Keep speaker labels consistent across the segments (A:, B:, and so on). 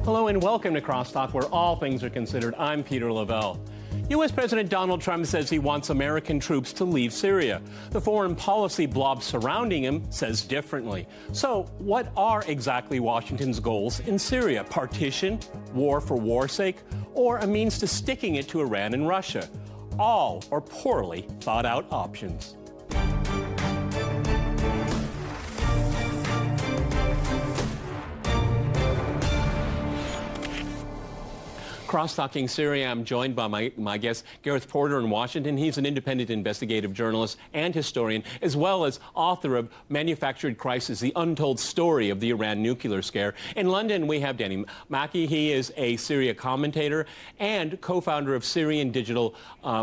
A: Hello and welcome to Crosstalk, where all things are considered. I'm Peter Lavelle. U.S. President Donald Trump says he wants American troops to leave Syria. The foreign policy blob surrounding him says differently. So what are exactly Washington's goals in Syria? Partition, war for war's sake, or a means to sticking it to Iran and Russia? All are poorly thought out options. Cross-talking Syria, I'm joined by my guest, Gareth Porter in Washington. He's an independent investigative journalist and historian, as well as author of Manufactured Crisis, The Untold Story of the Iran Nuclear Scare. In London, we have Makki. He is a Syria commentator and co-founder of Syrian Digital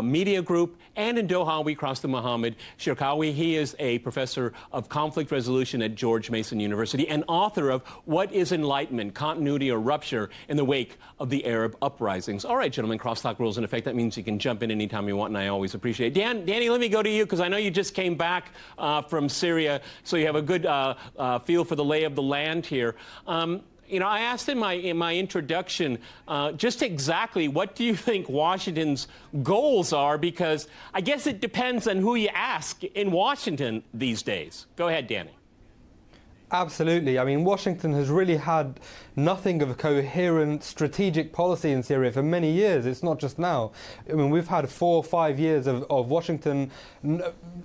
A: Media Group. And in Doha, we cross to Mohammed. Cherkaoui. He is a professor of conflict resolution at George Mason University and author of What is Enlightenment? Continuity or Rupture in the Wake of the Arab Uprisings. All right, gentlemen, crosstalk rules in effect. That means you can jump in anytime you want, and I always appreciate it. Danny, let me go to you, because I know you just came back from Syria, so you have a good feel for the lay of the land here. You know, I asked in my introduction just exactly what do you think Washington's goals are, because I guess it depends on who you ask in Washington these days. Go ahead, Danny.
B: Absolutely. I mean, Washington has really had nothing of a coherent strategic policy in Syria for many years. It's not just now. I mean, we've had 4 or 5 years of Washington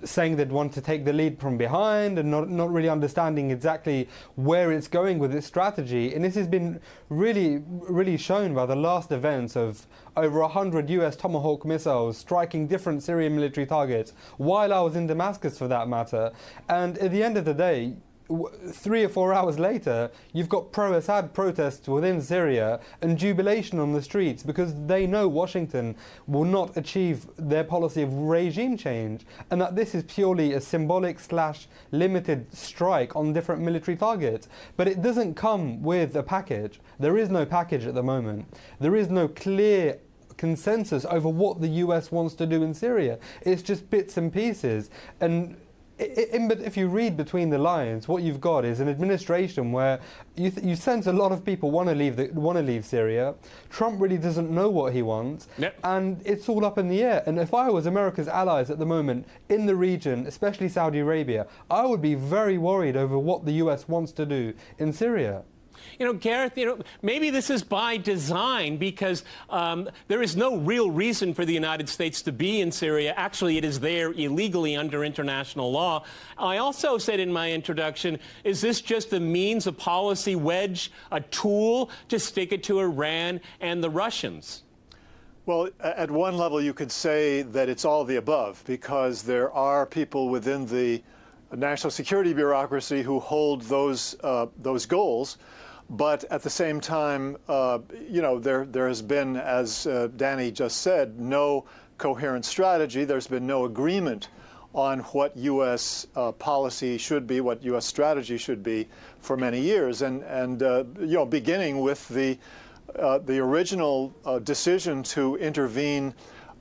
B: saying they'd want to take the lead from behind and not really understanding exactly where it's going with its strategy. And this has been really shown by the last events of over 100 US Tomahawk missiles striking different Syrian military targets while I was in Damascus, for that matter. And at the end of the day, 3 or 4 hours later, you've got pro-Assad protests within Syria and jubilation on the streets because they know Washington will not achieve their policy of regime change, and that this is purely a symbolic / limited strike on different military targets. But it doesn't come with a package. There is no package at the moment. There is no clear consensus over what the US wants to do in Syria. It's just bits and pieces. And if you read between the lines, what you've got is an administration where you sense a lot of people want to leave Syria. Trump really doesn't know what he wants, and it's all up in the air. And if I was America's allies at the moment in the region, especially Saudi Arabia, I would be very worried over what the US wants to do in Syria.
A: You know, Gareth, maybe this is by design, because there is no real reason for the United States to be in Syria. Actually, it is there illegally under international law. I also said in my introduction, is this just a means, a policy wedge, a tool to stick it to Iran and the Russians?
C: Well, at one level, you could say that it's all of the above, because there are people within the national security bureaucracy who hold those goals. But at the same time, you know, there has been, as Danny just said, no coherent strategy. There's been no agreement on what U.S. policy should be, what U.S. strategy should be for many years. And you know, beginning with the original decision to intervene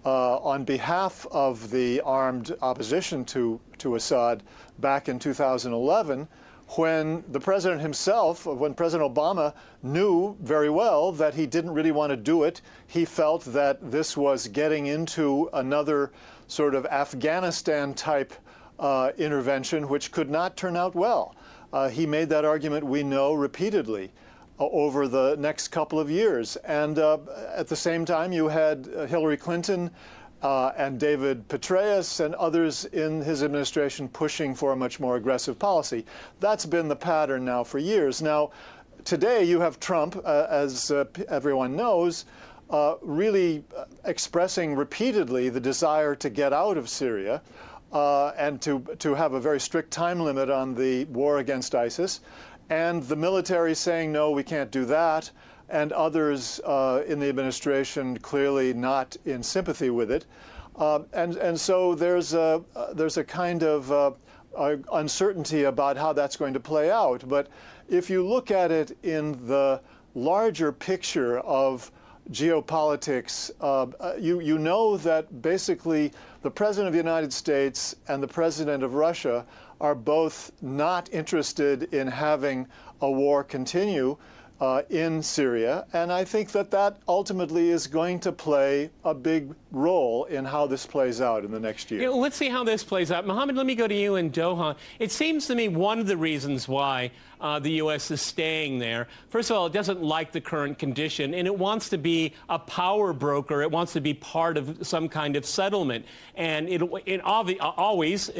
C: on behalf of the armed opposition to Assad back in 2011, when the president himself, when President Obama knew very well that he didn't really want to do it. He felt that this was getting into another sort of Afghanistan-type intervention, which could not turn out well. He made that argument, we know, repeatedly over the next couple of years. And at the same time, you had Hillary Clinton and David Petraeus and others in his administration pushing for a much more aggressive policy. That's been the pattern now for years. Now, today you have Trump, as everyone knows, really expressing repeatedly the desire to get out of Syria and to have a very strict time limit on the war against ISIS, and the military saying, no, we can't do that, and others in the administration clearly not in sympathy with it. And so there's a kind of uncertainty about how that's going to play out. But if you look at it in the larger picture of geopolitics, you know that basically the President of the United States and the President of Russia are both not interested in having a war continue. in Syria, and I think that that ultimately is going to play a big role in how this plays out in the next year.
A: Yeah, let's see how this plays out. Mohammed, let me go to you in Doha. It seems to me one of the reasons why the U.S. is staying there, first of all, it doesn't like the current condition, and it wants to be a power broker. It wants to be part of some kind of settlement. And it always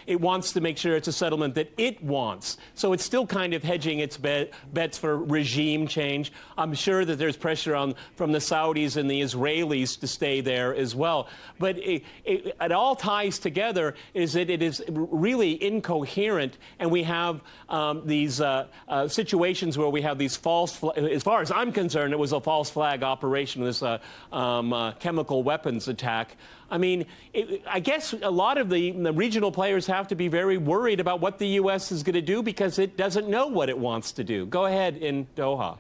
A: wants to make sure it's a settlement that it wants. So it's still kind of hedging its bets for regime change. I'm sure that there's pressure from the Saudis and the Israelis to stay there as well. But it all ties together is that it is really incoherent, and we have these situations where we have these false, as far as I'm concerned, it was a false flag operation, this chemical weapons attack. I mean, I guess a lot of the regional players have to be very worried about what the U.S. is going to do because it doesn't know what it wants to do. Go ahead in Doha.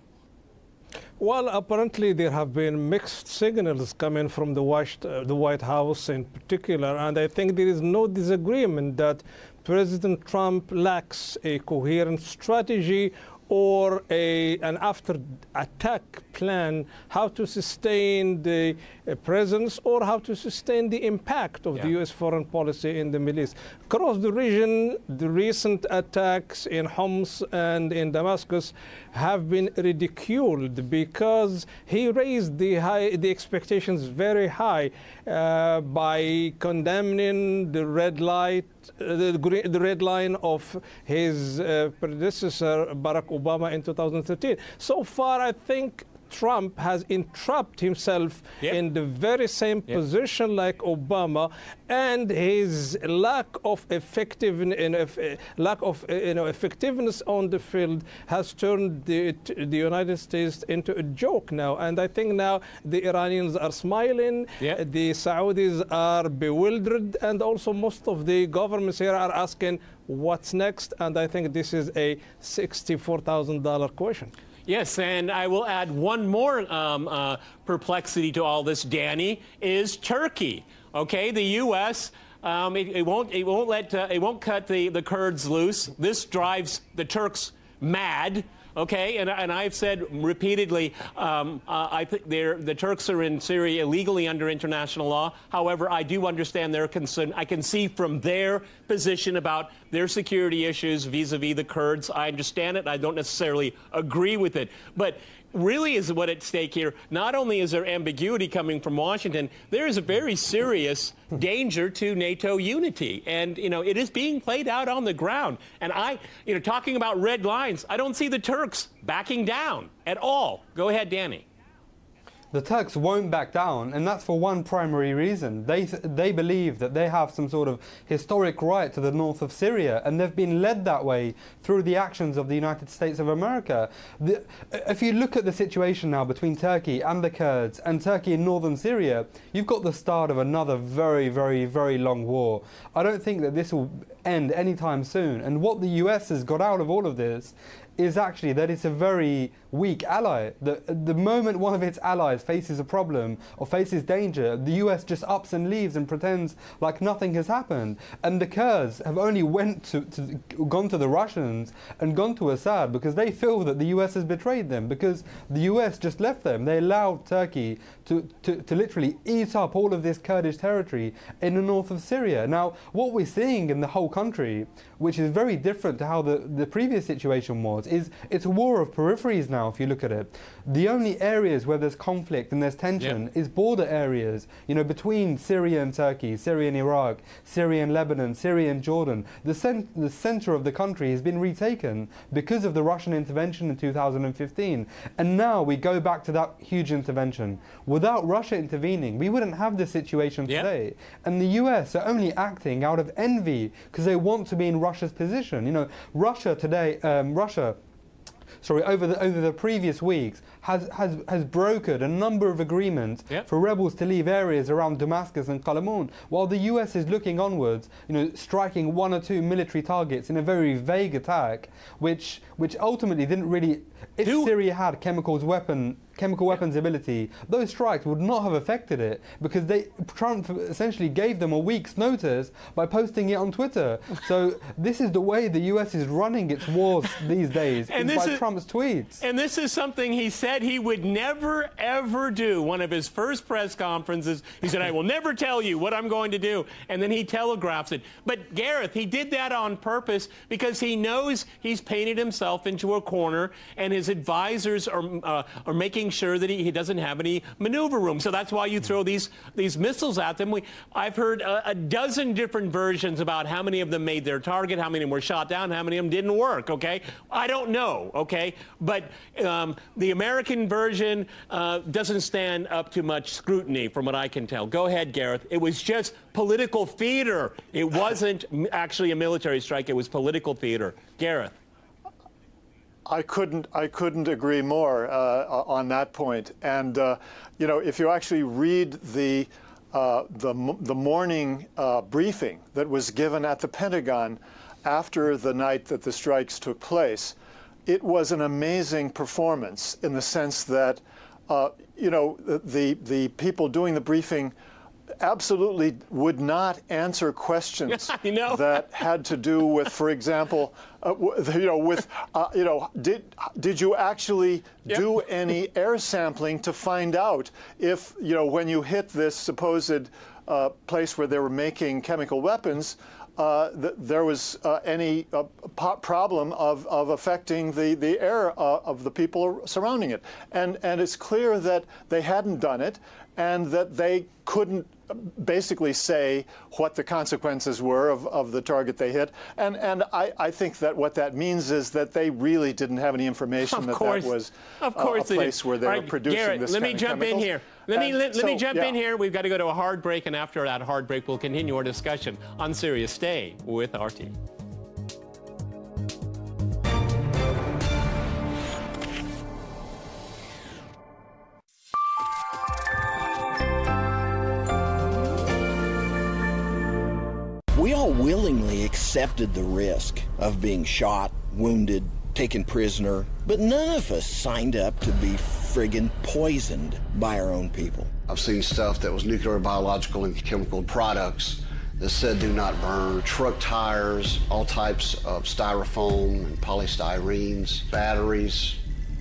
D: Well, apparently there have been mixed signals coming from the White House in particular, and I think there is no disagreement that President Trump lacks a coherent strategy or an after-attack plan, how to sustain the presence or how to sustain the impact of the U.S. foreign policy in the Middle East. Across the region, the recent attacks in Homs and in Damascus have been ridiculed because he raised the expectations very high by condemning the red line of his predecessor, Barack Obama, in 2013. So far, I think Trump has entrapped himself in the very same position like Obama, and his lack of effectiveness on the field has turned the United States into a joke now. And I think now the Iranians are smiling, the Saudis are bewildered, and also most of the governments here are asking what's next. And I think this is a $64,000 question.
A: Yes, and I will add one more perplexity to all this, Danny, is Turkey. Okay, the U.S. It won't cut the Kurds loose. This drives the Turks mad. Okay, and I've said repeatedly, I think the Turks are in Syria illegally under international law. However, I do understand their concern. I can see from their position about their security issues vis-a-vis the Kurds. I understand it. I don't necessarily agree with it. But really is what at stake here. Not only is there ambiguity coming from Washington, there is a very serious danger to NATO unity. And, it is being played out on the ground. And talking about red lines, I don't see the Turks backing down at all. Go ahead, Danny.
B: The Turks won't back down, and that's for one primary reason. They believe that they have some sort of historic right to the north of Syria, and they've been led that way through the actions of the United States of America. If you look at the situation now between Turkey and the Kurds, and Turkey in northern Syria, you've got the start of another very, very, very long war. I don't think that this will end anytime soon, and what the US has got out of all of this is actually that it's a very weak ally. The moment one of its allies faces a problem or faces danger, the US just ups and leaves and pretends like nothing has happened. And the Kurds have only gone to the Russians and gone to Assad because they feel that the US has betrayed them, because the US just left them. They allowed Turkey to literally eat up all of this Kurdish territory in the north of Syria. Now, what we're seeing in the whole country, which is very different to how the previous situation was, is it's a war of peripheries now, if you look at it. The only areas where there's conflict and there's tension is border areas, between Syria and Turkey, Syria and Iraq, Syria and Lebanon, Syria and Jordan. The center of the country has been retaken because of the Russian intervention in 2015. And now we go back to that huge intervention. Without Russia intervening, we wouldn't have this situation today. And the US are only acting out of envy because they want to be in Russia's position. Russia today, over the previous weeks, has brokered a number of agreements for rebels to leave areas around Damascus and Qalamun, while the US is looking onwards, striking one or two military targets in a very vague attack, which ultimately didn't really. If Syria had chemical chemical weapons ability, those strikes would not have affected it because Trump essentially gave them a week's notice by posting it on Twitter. So this is the way the US is running its wars these days, and by Trump's tweets.
A: And this is something he said he would never, ever do. One of his first press conferences, he said, I will never tell you what I'm going to do. And then he telegraphs it. But Gareth, he did that on purpose because he knows he's painted himself into a corner, and his advisors are making sure that he doesn't have any maneuver room. So that's why you throw these missiles at them. I've heard a dozen different versions about how many of them made their target, how many of them were shot down, how many of them didn't work, okay? I don't know, okay? But the American version doesn't stand up to much scrutiny from what I can tell. Go ahead, Gareth. It was just political theater. It wasn't actually a military strike. It was political theater. Gareth.
C: I couldn't agree more on that point. And you know, if you actually read the morning briefing that was given at the Pentagon after the night that the strikes took place, it was an amazing performance in the sense that you know, the people doing the briefing absolutely would not answer questions that had to do with, for example, you know, with you know, did you actually do any air sampling to find out if, you know, when you hit this supposed place where they were making chemical weapons, there was any problem of affecting the air of the people surrounding it. And it's clear that they hadn't done it, and that they couldn't basically say what the consequences were of the target they hit. And I think that what that means is that they really didn't have any information that was a place where they were producing
A: Gareth,
C: this
A: let me
C: kind of
A: jump in
C: chemicals.
A: here. Let me jump in here. We've got to go to a hard break, and after that hard break, we'll continue our discussion on Syria. Stay with RT.
E: We all willingly accepted the risk of being shot, wounded, taken prisoner, but none of us signed up to be friggin' poisoned by our own people.
F: I've seen stuff that was nuclear, biological, and chemical products that said do not burn, truck tires, all types of styrofoam and polystyrenes, batteries,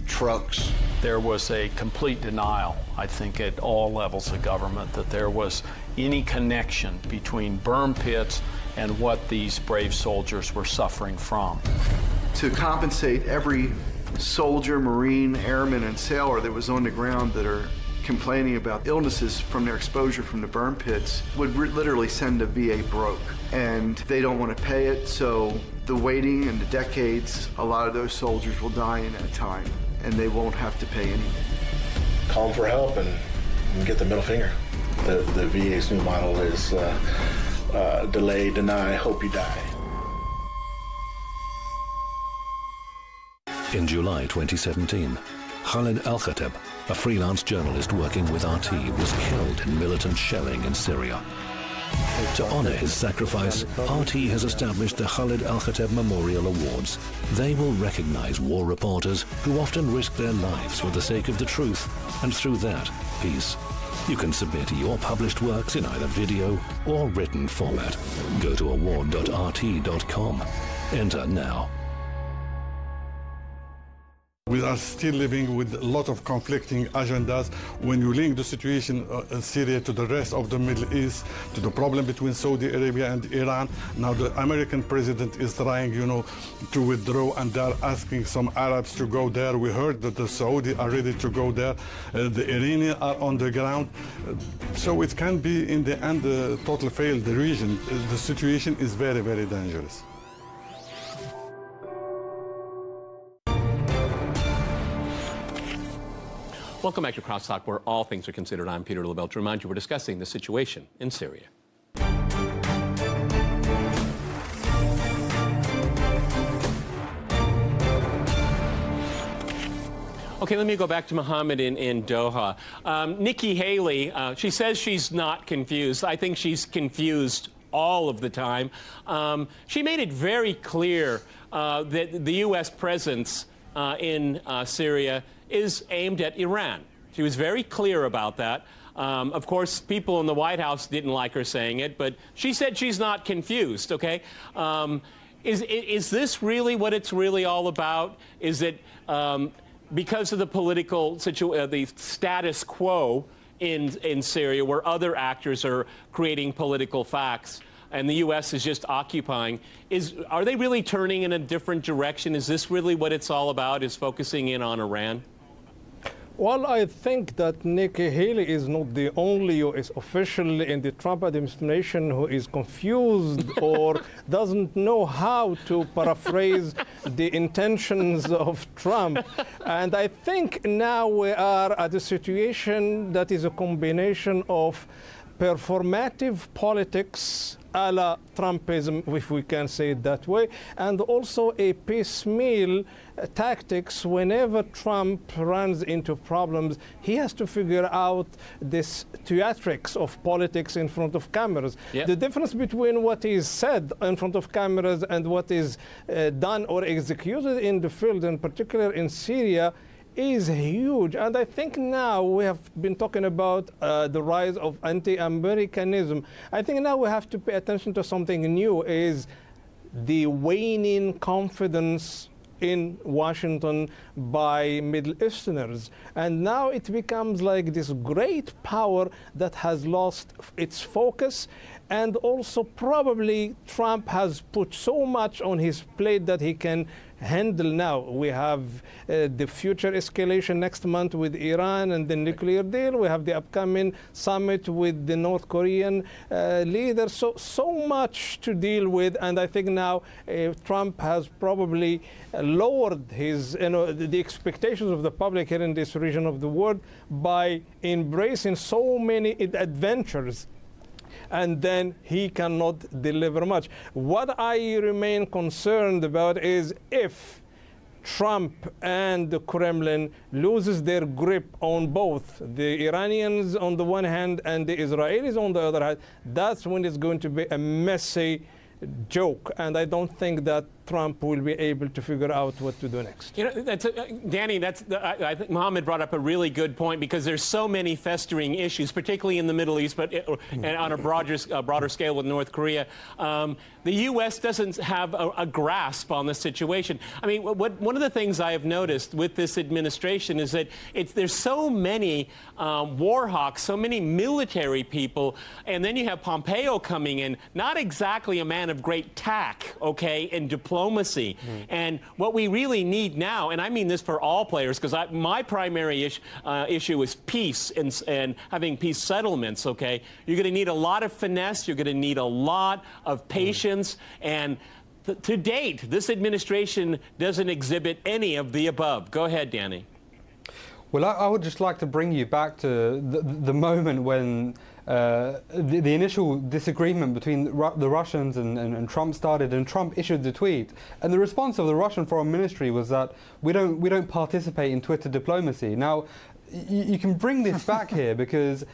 F: trucks.
G: There was a complete denial, I think, at all levels of government that there was any connection between burn pits and what these brave soldiers were suffering from.
H: To compensate every soldier, Marine, airman, and sailor that was on the ground that are complaining about illnesses from their exposure from the burn pits would literally send the VA broke. And they don't want to pay it, so the waiting and the decades, a lot of those soldiers will die in that time, and they won't have to pay anything.
I: Call them for help and get the middle finger. The VA's new model is delay, deny, hope you die.
J: In July 2017, Khalid Al-Khatib, a freelance journalist working with RT, was killed in militant shelling in Syria. To honor his sacrifice, RT has established the Khalid Al-Khatib Memorial Awards. They will recognize war reporters who often risk their lives for the sake of the truth, and through that, peace. You can submit your published works in either video or written format. Go to award.rt.com. Enter now.
K: We are still living with a lot of conflicting agendas. When you link the situation in Syria to the rest of the Middle East, to the problem between Saudi Arabia and Iran, now the American president is trying, you know, to withdraw, and they're asking some Arabs to go there. We heard that the Saudi are ready to go there. The Iranians are on the ground. So it can be, in the end, total fail the region. The situation is very, very dangerous.
A: Welcome back to Crosstalk, where all things are considered. I'm Peter LaBelle. To remind you, we're discussing the situation in Syria. Okay, let me go back to Mohammed in Doha. Nikki Haley, she says she's not confused. I think she's confused all of the time. She made it very clear that the U.S. presence in Syria is aimed at Iran. She was very clear about that. Of course, people in the White House didn't like her saying it, but she said she's not confused, okay? Is this really what it's really all about? Is it because of the political the status quo in Syria, where other actors are creating political facts, and the U.S. is just occupying? Are they really turning in a different direction? Is this really what it's all about, is focusing in on Iran?
D: Well, I think that Nikki Haley is not the only U.S. official in the Trump administration who is confused or doesn't know how to paraphrase the intentions of Trump. And I think now we are at a situation that is a combination of performative politics a la Trumpism, if we can say it that way, and also a piecemeal tactics. Whenever Trump runs into problems, he has to figure out this theatrics of politics in front of cameras. Yep. The difference between what is said in front of cameras and what is done or executed in the field, in particular in Syria, is huge. And I think now we have been talking about the rise of anti-Americanism. I think now we have to pay attention to something new, is the waning confidence in Washington by Middle Easterners. And now it becomes like this great power that has lost its focus. And also probably Trump has put so much on his plate that he can handle now. We have the future escalation next month with Iran and the nuclear deal. We have the upcoming summit with the North Korean leaders. So much to deal with. And I think now Trump has probably lowered his, the expectations of the public here in this region of the world by embracing so many adventures. And then he cannot deliver much. What I remain concerned about is if Trump and the Kremlin loses their grip on both the Iranians on the one hand and the Israelis on the other hand, that's when it's going to be a messy joke. And I don't think that Trump will be able to figure out what to do next.
A: You know, Danny, I think Mohammed brought up a really good point, because there's so many festering issues, particularly in the Middle East, but and on a broader scale with North Korea. The U.S. doesn't have a grasp on the situation. I mean, one of the things I have noticed with this administration is that there's so many war hawks, so many military people, and then you have Pompeo coming in, not exactly a man of great tact, okay, and diplomacy. And what we really need now, and I mean this for all players, because my primary issue is peace and having peace settlements, okay? You're going to need a lot of finesse. You're going to need a lot of patience. And to date, this administration doesn't exhibit any of the above. Go ahead, Danny.
B: Well, I would just like to bring you back to the moment when the initial disagreement between the Russians and Trump started, and Trump issued the tweet. And the response of the Russian Foreign Ministry was that we don't participate in Twitter diplomacy. Now, you can bring this back here because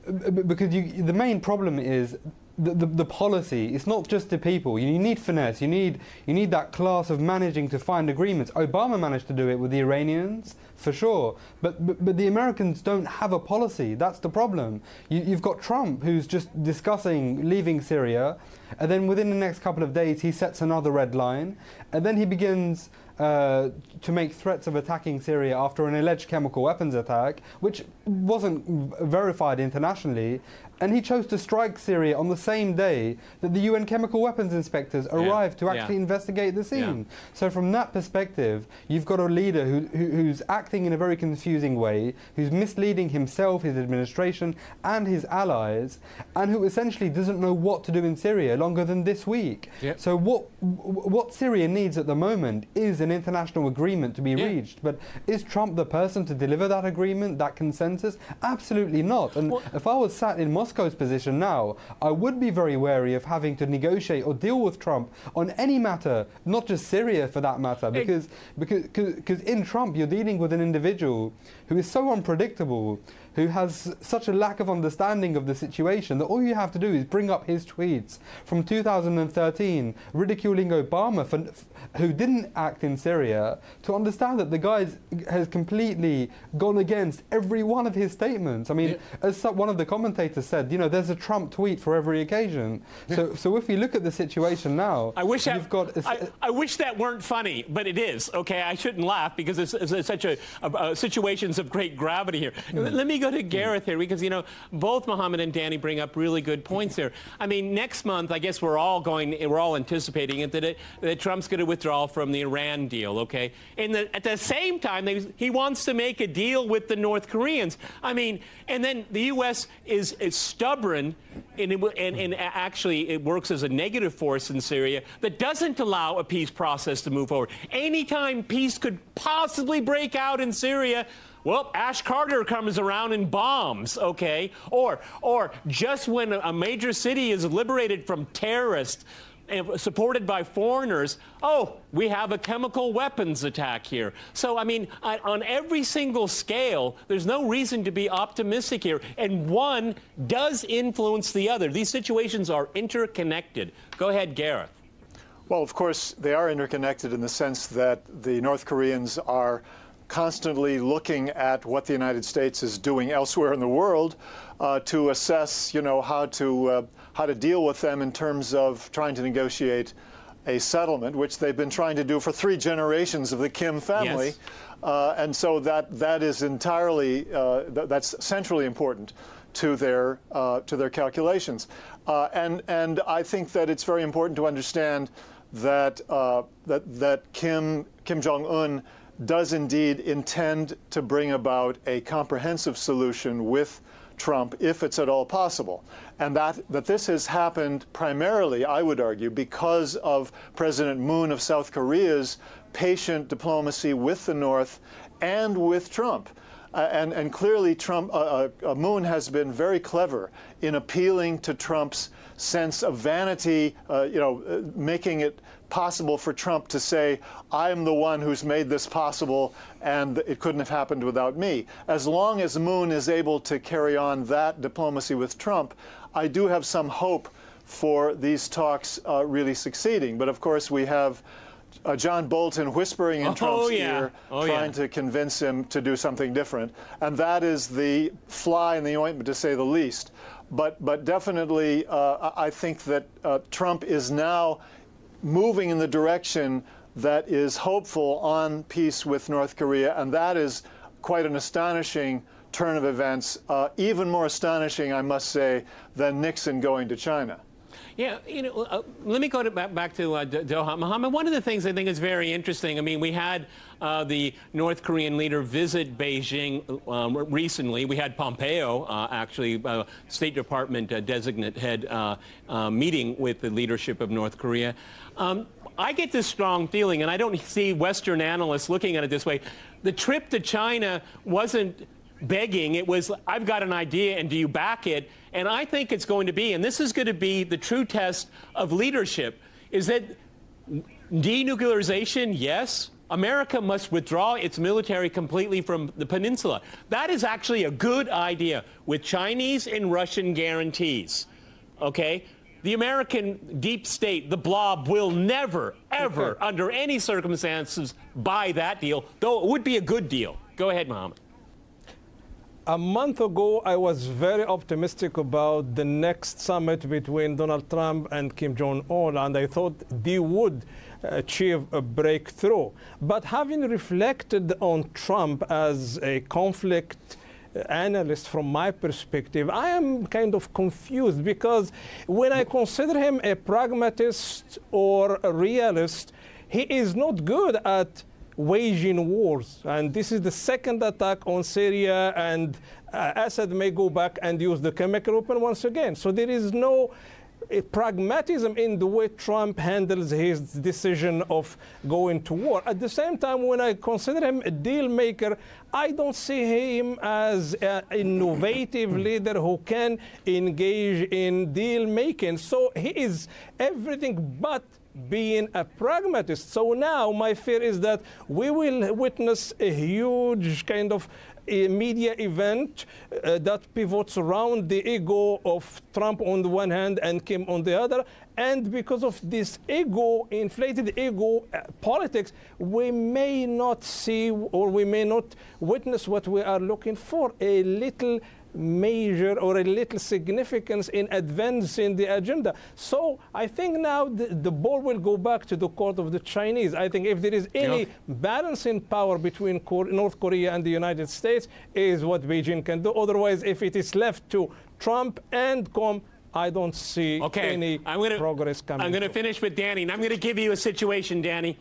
B: the main problem is the policy. It's not just the people. You need finesse. You need that class of managing to find agreements. Obama managed to do it with the Iranians, for sure. But the Americans don't have a policy. That's the problem. You've got Trump, who's just discussing leaving Syria, and then within the next couple of days he sets another red line, and then he begins to make threats of attacking Syria after an alleged chemical weapons attack, which wasn't verified internationally. And he chose to strike Syria on the same day that the UN chemical weapons inspectors arrived to actually investigate the scene. So from that perspective, you've got a leader who's acting in a very confusing way, who's misleading himself, his administration, and his allies, and who essentially doesn't know what to do in Syria longer than this week. So what Syria needs at the moment is an international agreement to be reached. But is Trump the person to deliver that agreement, that consensus? Absolutely not. And if I was sat in Moscow's position now, I would be very wary of having to negotiate or deal with Trump on any matter, not just Syria for that matter, because in Trump you're dealing with an individual who is so unpredictable, who has such a lack of understanding of the situation that all you have to do is bring up his tweets from 2013 ridiculing Obama who didn't act in Syria, to understand that the guy has completely gone against every one of his statements. I mean, as one of the commentators said, you know, there's a Trump tweet for every occasion. So if we look at the situation now,
A: I wish that weren't funny, but it is. Okay, I shouldn't laugh because it's such a situations of great gravity here. Let me go to Gareth here, because, you know, both Mohammed and Danny bring up really good points here. I mean, next month, I guess we're all anticipating it, that Trump's going to withdraw from the Iran deal, okay? And at the same time, he wants to make a deal with the North Koreans. I mean, and then the U.S. is stubborn, and actually it works as a negative force in Syria that doesn't allow a peace process to move forward. Anytime peace could possibly break out in Syria, well, Ash Carter comes around and bombs, okay? Or just when a major city is liberated from terrorists, supported by foreigners, oh, we have a chemical weapons attack here. So, I mean, on every single scale, there's no reason to be optimistic here. And one does influence the other. These situations are interconnected. Go ahead, Gareth.
C: Well, of course, they are interconnected in the sense that the North Koreans are constantly looking at what the United States is doing elsewhere in the world to assess, you know, how to deal with them in terms of trying to negotiate a settlement, which they've been trying to do for 3 generations of the Kim family. Yes. And so that is entirely that's centrally important to their calculations. And I think that it's very important to understand that that Kim Jong-un does indeed intend to bring about a comprehensive solution with Trump, if it's at all possible. And that this has happened primarily, I would argue, because of President Moon of South Korea's patient diplomacy with the North and with Trump. And clearly Moon has been very clever in appealing to Trump's sense of vanity, you know, making it possible for Trump to say, I'm the one who's made this possible, and it couldn't have happened without me. As long as Moon is able to carry on that diplomacy with Trump, I do have some hope for these talks really succeeding. But of course, we have John Bolton whispering in Trump's ear, trying to convince him to do something different. And that is the fly in the ointment, to say the least. But definitely, I think that Trump is now moving in the direction that is hopeful on peace with North Korea, and that is quite an astonishing turn of events, even more astonishing, I must say, than Nixon going to China.
A: Yeah, you know, let me go back to Doha. Mohammed, one of the things I think is very interesting, I mean, we had the North Korean leader visit Beijing recently. We had Pompeo, actually, State Department designate head, meeting with the leadership of North Korea. I get this strong feeling, and I don't see Western analysts looking at it this way. The trip to China wasn't begging. It was, I've got an idea, and do you back it? And I think it's going to be, and this is going to be the true test of leadership, is that denuclearization, yes. America must withdraw its military completely from the peninsula. That is actually a good idea, with Chinese and Russian guarantees, okay? The American deep state, the blob, will never, ever, under any circumstances, buy that deal, though it would be a good deal. Go ahead, Mohammed.
D: A month ago, I was very optimistic about the next summit between Donald Trump and Kim Jong-un, and I thought they would achieve a breakthrough. But having reflected on Trump as a conflict analyst from my perspective, I am kind of confused, because when I consider him a pragmatist or a realist, he is not good at waging wars. And this is the second attack on Syria, and Assad may go back and use the chemical weapon once again. So there is no pragmatism in the way Trump handles his decision of going to war. At the same time, when I consider him a deal maker, I don't see him as an innovative leader who can engage in deal making. So he is everything but being a pragmatist. So now my fear is that we will witness a huge kind of a media event that pivots around the ego of Trump on the one hand and Kim on the other. And because of this ego, inflated ego politics, we may not see or we may not witness what we are looking for, a little measure or a little significance in advancing the agenda. So I think now the ball will go back to the court of the Chinese. I think if there is any balancing power between North Korea and the United States is what Beijing can do. Otherwise, if it is left to Trump and Com, I don't see any progress coming.
A: I'm going to finish with Danny, and I'm going to give you a situation, Danny.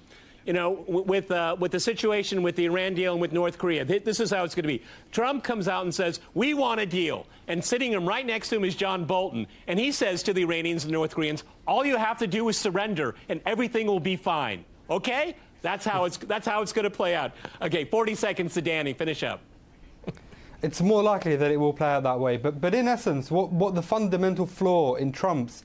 A: You know, with the situation with the Iran deal and with North Korea, this is how it's going to be. Trump comes out and says, we want a deal. And sitting him right next to him is John Bolton. And he says to the Iranians and North Koreans, all you have to do is surrender and everything will be fine. Okay? That's how it's going to play out. Okay, 40 seconds to Danny. Finish up.
B: It's more likely that it will play out that way. But in essence, what the fundamental flaw in Trump's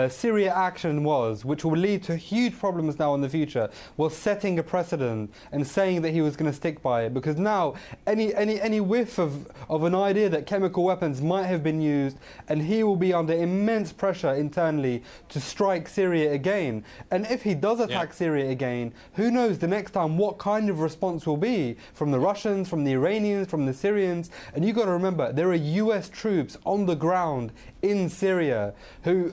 B: Syria action was, which will lead to huge problems now in the future, was setting a precedent and saying that he was going to stick by it. Because now, any whiff of an idea that chemical weapons might have been used, and he will be under immense pressure internally to strike Syria again. And if he does attack Syria again, who knows the next time what kind of response will be from the Russians, from the Iranians, from the Syrians. And you've got to remember, there are US troops on the ground in Syria who,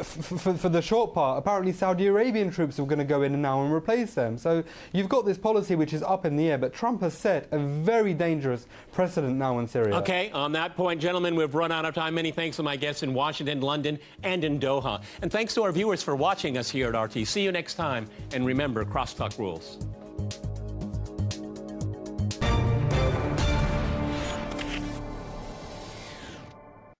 B: for the short part, apparently Saudi Arabian troops are going to go in now and replace them. So you've got this policy which is up in the air, but Trump has set a very dangerous precedent now in Syria.
A: Okay, on that point, gentlemen, we've run out of time. Many thanks to my guests in Washington, London, and in Doha. And thanks to our viewers for watching us here at RT. See you next time. And remember, Crosstalk rules.